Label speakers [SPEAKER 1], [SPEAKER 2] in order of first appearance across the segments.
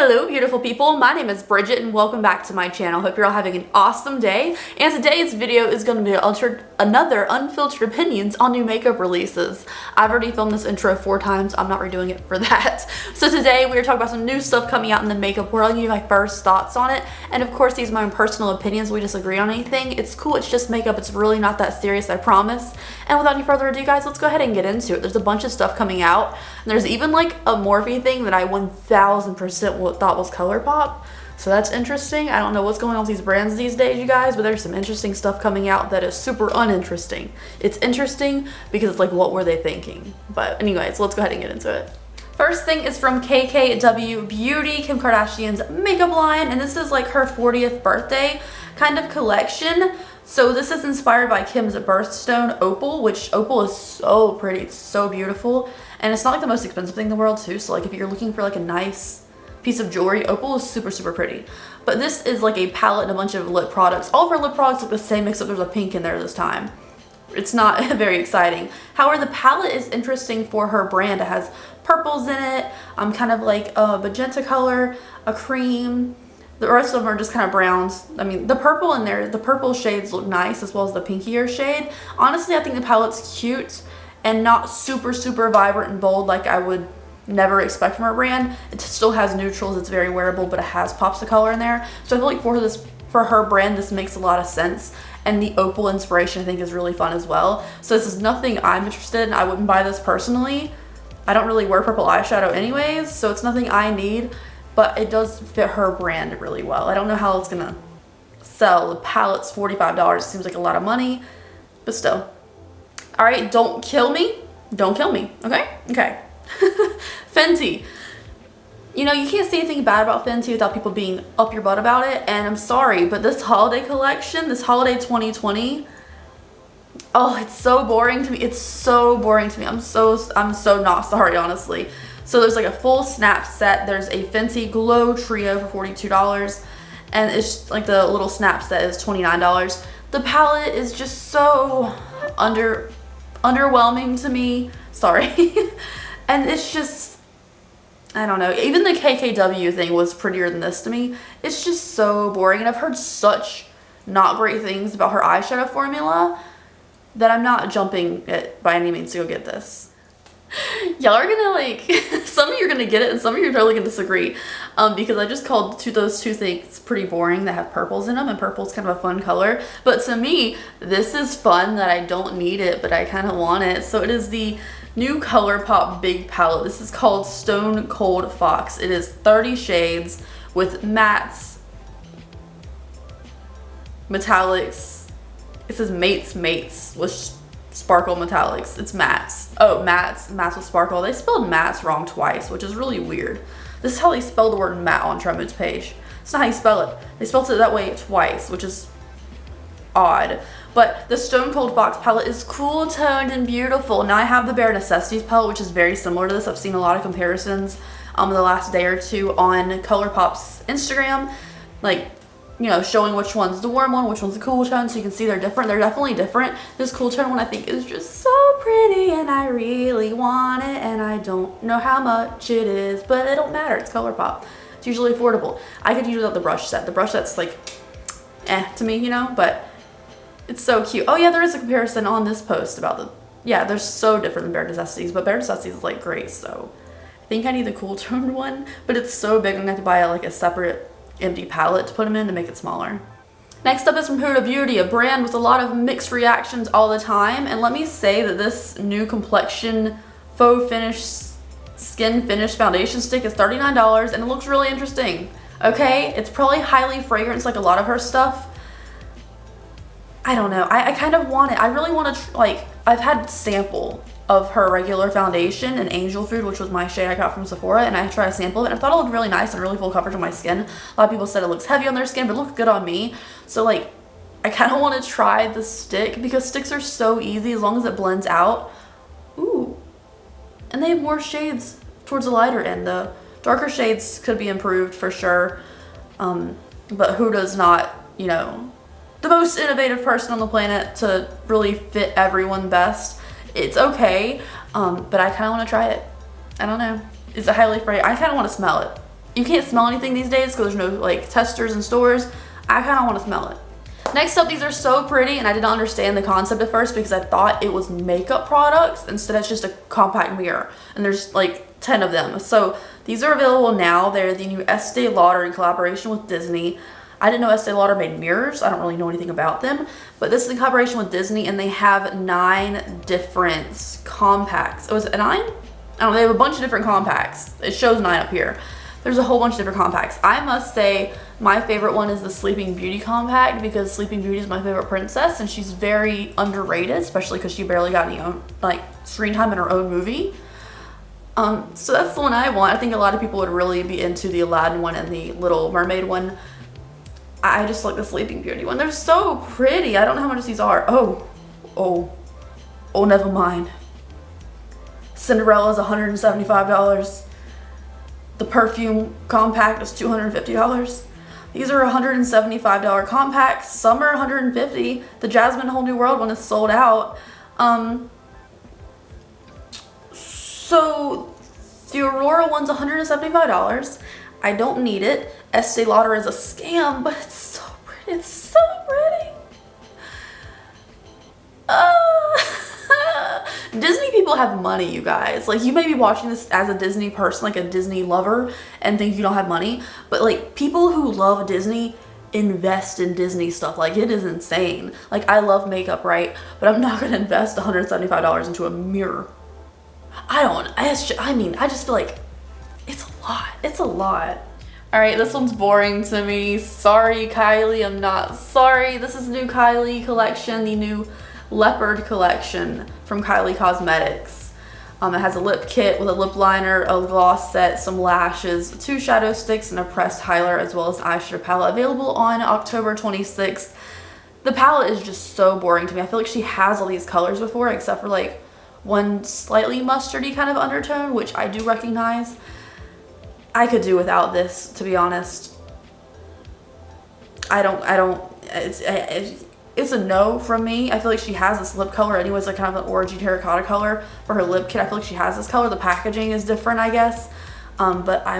[SPEAKER 1] Hello beautiful people, my name is Bridget and welcome back to my channel. Hope you're all having an awesome day, and today's video is going to be another unfiltered opinions on new makeup releases. I've already filmed this intro 4 times, I'm not redoing it for that. So today we are talking about some new stuff coming out in the makeup world. I'll give you my first thoughts on it, and of course these are my own personal opinions. We disagree on anything. It's cool, it's just makeup, it's really not that serious, I promise. And without any further ado guys, let's go ahead and get into it. There's a bunch of stuff coming out, and there's even like a Morphe thing that I 1000% thought was Colourpop, so that's interesting. I don't know what's going on with these brands these days, you guys, but there's some interesting stuff coming out that is super uninteresting. It's interesting because it's like, what were they thinking? But anyways, let's go ahead and get into it. First thing is from KKW Beauty, Kim Kardashian's makeup line, and this is like her 40th birthday kind of collection. So this is inspired by Kim's birthstone opal, which opal is so pretty, it's so beautiful, and it's not like the most expensive thing in the world too. So like if you're looking for like a nice piece of jewelry, opal is super pretty. But this is like a palette and a bunch of lip products. All of her lip products look the same except there's a pink in there this time. It's not very exciting. However, the palette is interesting for her brand. It has purples in it, kind of like a magenta color, a cream. The rest of them are just kind of browns. I mean, the purple in there, the purple shades look nice as well as the pinkier shade. Honestly, I think the palette's cute and not super vibrant and bold like I would never expect from her brand. It still has neutrals, it's very wearable, but it has pops of color in there. So I feel like for her brand, this makes a lot of sense. And the opal inspiration I think is really fun as well. So this is nothing I'm interested in. I wouldn't buy this personally. I don't really wear purple eyeshadow anyways, so it's nothing I need, but it does fit her brand really well. I don't know how it's gonna sell. The palette's $45. Seems like a lot of money, but still. All right, don't kill me. Don't kill me, okay? Okay. Fenty. You know, you can't say anything bad about Fenty without people being up your butt about it, and I'm sorry, but this holiday collection, this holiday 2020, oh, it's so boring to me. It's so boring to me. I'm so not sorry, honestly. So there's like a full snap set. There's a Fenty Glow Trio for $42, and it's like the little snap set is $29. The palette is just so underwhelming to me. Sorry. And it's just, I don't know, even the KKW thing was prettier than this to me. It's just so boring, and I've heard such not great things about her eyeshadow formula that I'm not jumping it by any means to go get this. Y'all are gonna like, some of you are gonna get it and some of you are totally gonna disagree, because I just called those two things pretty boring that have purples in them, and purple's kind of a fun color. But to me, this is fun that I don't need it, but I kind of want it. So it is the new Colourpop Big Palette. This is called Stone Cold Fox. It is 30 shades with mattes, metallics. It says mates with sparkle metallics. It's mattes. Oh, mattes with sparkle. They spelled mattes wrong twice, which is really weird. This is how they spell the word matte on Tremood's page. It's not how you spell it. They spelled it that way twice, which is odd. But the Stone Cold Fox palette is cool toned and beautiful. Now I have the Bare Necessities palette, which is very similar to this. I've seen a lot of comparisons in the last day or two on Colourpop's Instagram, like, you know, showing which one's the warm one, which one's the cool tone, so you can see they're different. They're definitely different. This cool tone one I think is just so pretty, and I really want it, and I don't know how much it is, but it don't matter. It's Colourpop. It's usually affordable. I could use it without the brush set. The brush set's like, to me, you know, but it's so cute. Oh yeah, there is a comparison on this post about the, yeah, they're so different than Bare Necessities, but Bare Necessities is like great, so I think I need the cool toned one, but it's so big I'm gonna have to buy like a separate empty palette to put them in to make it smaller. Next up is from Huda Beauty, a brand with a lot of mixed reactions all the time, and let me say that this new complexion faux finish skin finish foundation stick is $39, and it looks really interesting. Okay, it's probably highly fragrant like a lot of her stuff. I don't know. I kind of want it. I really want to, like, I've had sample of her regular foundation and Angel Food, which was my shade I got from Sephora, and I tried a sample of it, and I thought it looked really nice and really full coverage on my skin. A lot of people said it looks heavy on their skin, but it looked good on me. So, like, I kind of want to try the stick because sticks are so easy as long as it blends out. Ooh. And they have more shades towards the lighter end. The darker shades could be improved for sure, but Huda's not, you know, the most innovative person on the planet to really fit everyone best. It's okay, but I kind of want to try it. I don't know. Is it highly fragrant? I kind of want to smell it. you can't smell anything these days because there's no like testers in stores. I kind of want to smell it. Next up, these are so pretty, and I didn't understand the concept at first because I thought it was makeup products. Instead, it's just a compact mirror, and there's like 10 of them. So these are available now. They're the new Estee Lauder in collaboration with Disney. I didn't know Estee Lauder made mirrors. I don't really know anything about them, but this is in collaboration with Disney, and they have 9 different compacts. Was it 9? I don't know, they have a bunch of different compacts. It shows 9 up here. There's a whole bunch of different compacts. I must say my favorite one is the Sleeping Beauty compact because Sleeping Beauty is my favorite princess, and she's very underrated, especially because she barely got any own, like, screen time in her own movie. So that's the one I want. I think a lot of people would really be into the Aladdin one and the Little Mermaid one. I just like the Sleeping Beauty one. They're so pretty. I don't know how much these are. Oh, never mind. Cinderella's $175. The perfume compact is $250. These are $175 compacts. Some are $150. The Jasmine Whole New World one is sold out. So the Aurora one's $175. I don't need it. Estee Lauder is a scam, but it's so pretty. It's so pretty. Disney people have money, you guys. Like, you may be watching this as a Disney person, like a Disney lover, and think you don't have money, but like, people who love Disney invest in Disney stuff. Like, it is insane. Like, I love makeup, right? But I'm not gonna invest $175 into a mirror. I just feel like it's a lot. It's a lot. All right, this one's boring to me. Sorry, Kylie, I'm not sorry. This is new Kylie collection, the new Leopard collection from Kylie Cosmetics. It has a lip kit with a lip liner, a gloss set, some lashes, 2 shadow sticks, and a pressed highlighter, as well as an eyeshadow palette, available on October 26th. The palette is just so boring to me. I feel like she has all these colors before, except for like one slightly mustardy kind of undertone, which I do recognize. I could do without this, to be honest. It's a no from me. I feel like she has this lip color anyways, like kind of an orangey terracotta color for her lip kit. I feel like she has this color. The packaging is different, I guess. But I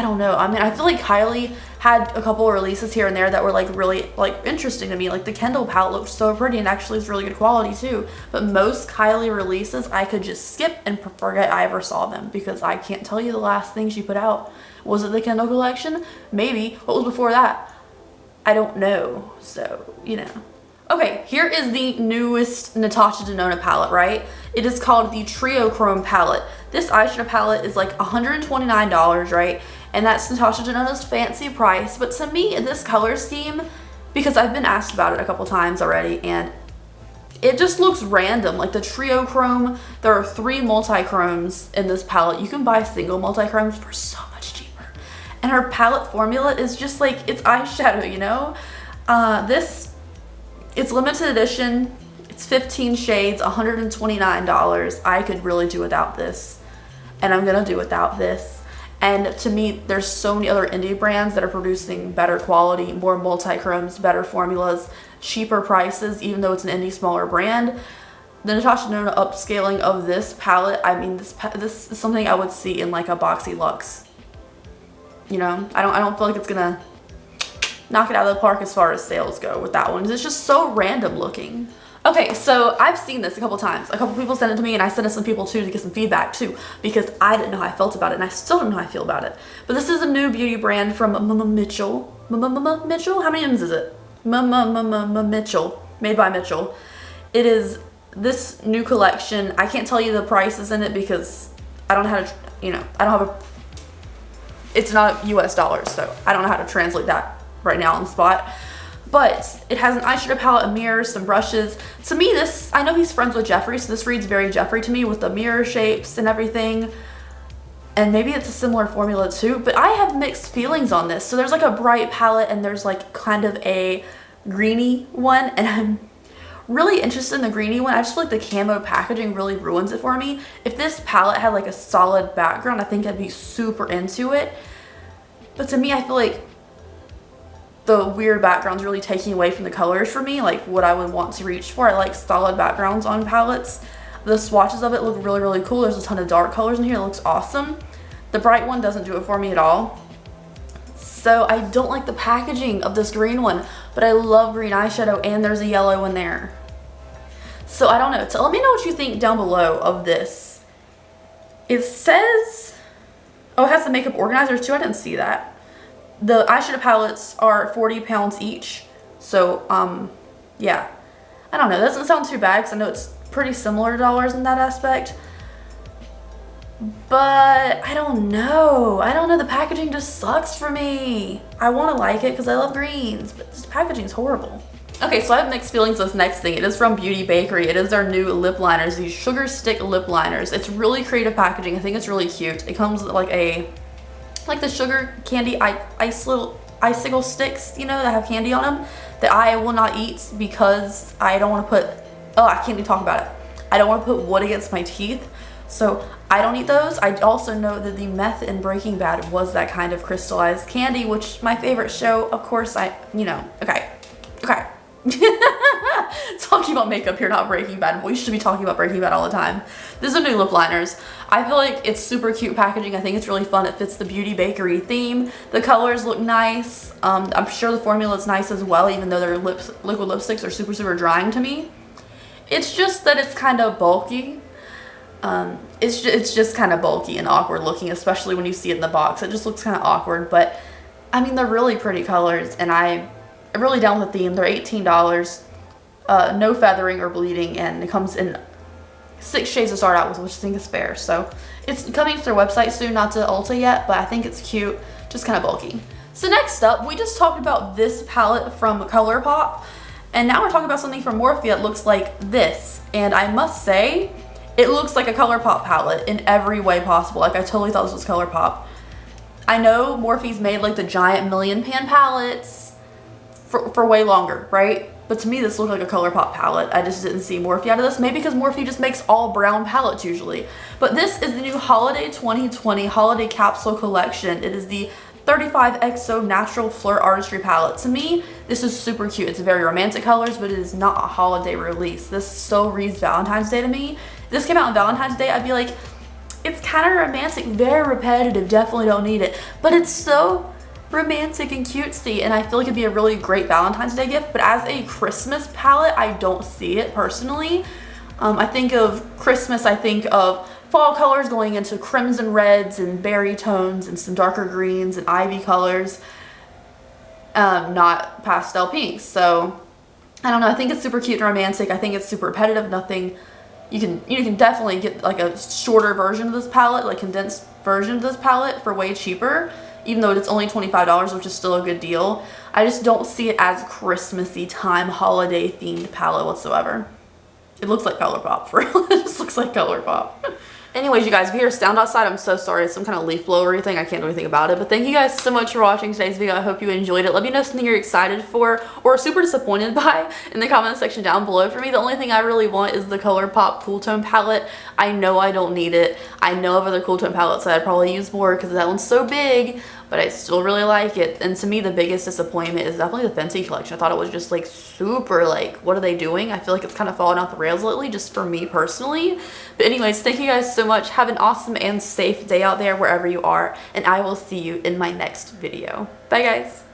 [SPEAKER 1] don't know. I mean, I feel like Kylie had a couple of releases here and there that were like really like interesting to me. Like the Kendall palette looked so pretty and actually is really good quality too. But most Kylie releases I could just skip and forget I ever saw them, because I can't tell you the last thing she put out. Was it the Kendall collection? Maybe. What was before that? I don't know. So, you know. Okay, here is the newest Natasha Denona palette, right? It is called the Trio Chrome palette. This eyeshadow palette is like $129, right? And that's Natasha Denona's fancy price. But to me, this color scheme, because I've been asked about it a couple times already, and it just looks random. Like the Trio Chrome, there are 3 multi-chromes in this palette. You can buy single multi-chromes for so much cheaper. And her palette formula is just like, it's eyeshadow, you know? It's limited edition. It's 15 shades, $129. I could really do without this, and I'm gonna do without this. And to me, there's so many other indie brands that are producing better quality, more multi-chromes, better formulas, cheaper prices, even though it's an indie smaller brand. The Natasha Denona upscaling of this palette, I mean, this is something I would see in like a Boxy Luxe. You know, I don't feel like it's gonna knock it out of the park as far as sales go with that one. It's just so random looking. Okay, so I've seen this a couple times. A couple people sent it to me, and I sent it to some people too to get some feedback too, because I didn't know how I felt about it, and I still don't know how I feel about it. But this is a new beauty brand from MMMMitchell. MMMMitchell? How many M's is it? MMMMitchell. Made by Mitchell. It is this new collection. I can't tell you the prices in it because I don't know how to, you know, I don't have a, it's not US dollars, so I don't know how to translate that right now on the spot. But it has an eyeshadow palette, a mirror, some brushes. To me, this, I know he's friends with Jeffree, so this reads very Jeffree to me with the mirror shapes and everything. And maybe it's a similar formula too, but I have mixed feelings on this. So there's like a bright palette and there's like kind of a greeny one, and I'm really interested in the greeny one. I just feel like the camo packaging really ruins it for me. If this palette had like a solid background, I think I'd be super into it. But to me, I feel like the weird background's really taking away from the colors for me, like what I would want to reach for. I like solid backgrounds on palettes. The swatches of it look really, really cool. There's a ton of dark colors in here. It looks awesome. The bright one doesn't do it for me at all. So I don't like the packaging of this green one, but I love green eyeshadow, and there's a yellow one there. So I don't know. So let me know what you think down below of this. It says, oh, it has the makeup organizers too. I didn't see that. The eyeshadow palettes are 40 pounds each. So, yeah. I don't know. That doesn't sound too bad because I know it's pretty similar to dollars in that aspect. But I don't know. I don't know. The packaging just sucks for me. I want to like it because I love greens, but this packaging is horrible. Okay, so I have mixed feelings with this next thing. It is from Beauty Bakery. It is their new lip liners, these sugar stick lip liners. It's really creative packaging. I think it's really cute. It comes with like the sugar candy icicle sticks, you know, that have candy on them that I will not eat because I don't want to put, oh, I can't even talk about it. I don't want to put wood against my teeth. So I don't eat those. I also know that the meth in Breaking Bad was that kind of crystallized candy, which my favorite show, of course, okay. Talking about makeup here, not Breaking Bad. We should be talking about Breaking Bad all the time. These are new lip liners. I feel like it's super cute packaging. I think it's really fun. It fits the Beauty Bakery theme. The colors look nice. I'm sure the formula is nice as well, even though their liquid lipsticks are super drying to me. It's just that it's kind of bulky. It's just kind of bulky and awkward looking, especially when you see it in the box. It just looks kind of awkward, but I mean, they're really pretty colors, and I'm really down with the theme. They're $18, no feathering or bleeding, and it comes in 6 shades to start out with, which I think is fair. So it's coming to their website soon, not to Ulta yet, but I think it's cute, just kind of bulky. So next up, we just talked about this palette from Colourpop, and now we're talking about something from Morphe that looks like this, and I must say, it looks like a Colourpop palette in every way possible. Like, I totally thought this was Colourpop. I know Morphe's made like the giant million pan palettes for way longer, right? But to me, this looked like a Colourpop palette. I just didn't see Morphe out of this. Maybe because Morphe just makes all brown palettes usually. But this is the new Holiday 2020 Holiday Capsule Collection. It is the 35XO Natural Flirt Artistry palette. To me, this is super cute. It's very romantic colors, but it is not a holiday release. This so reads Valentine's Day to me. If this came out on Valentine's Day, I'd be like, it's kind of romantic, very repetitive, definitely don't need it. But it's so romantic and cutesy, and I feel like it'd be a really great Valentine's Day gift. But as a Christmas palette, I don't see it personally. I think of Christmas, I think of fall colors going into crimson reds and berry tones and some darker greens and ivy colors, not pastel pinks. So I don't know, I think it's super cute and romantic. I think it's super repetitive. Nothing, you can definitely get like a shorter version of this palette, like condensed version of this palette for way cheaper, even though it's only $25, which is still a good deal. I just don't see it as Christmassy time holiday themed palette whatsoever. It looks like Colourpop, for real. It just looks like Colourpop. Anyways, you guys, if you hear a sound outside, I'm so sorry. It's some kind of leaf blowery thing. I can't do anything about it. But thank you guys so much for watching today's video. I hope you enjoyed it. Let me know something you're excited for or super disappointed by in the comment section down below. For me, the only thing I really want is the Colourpop Cool Tone palette. I know I don't need it. I know of other Cool Tone palettes that I'd probably use more because that one's so big, but I still really like it. And to me, the biggest disappointment is definitely the Fenty collection. I thought it was just like super like, what are they doing? I feel like it's kind of fallen off the rails lately, just for me personally. But anyways, thank you guys so much. Have an awesome and safe day out there wherever you are, and I will see you in my next video. Bye guys.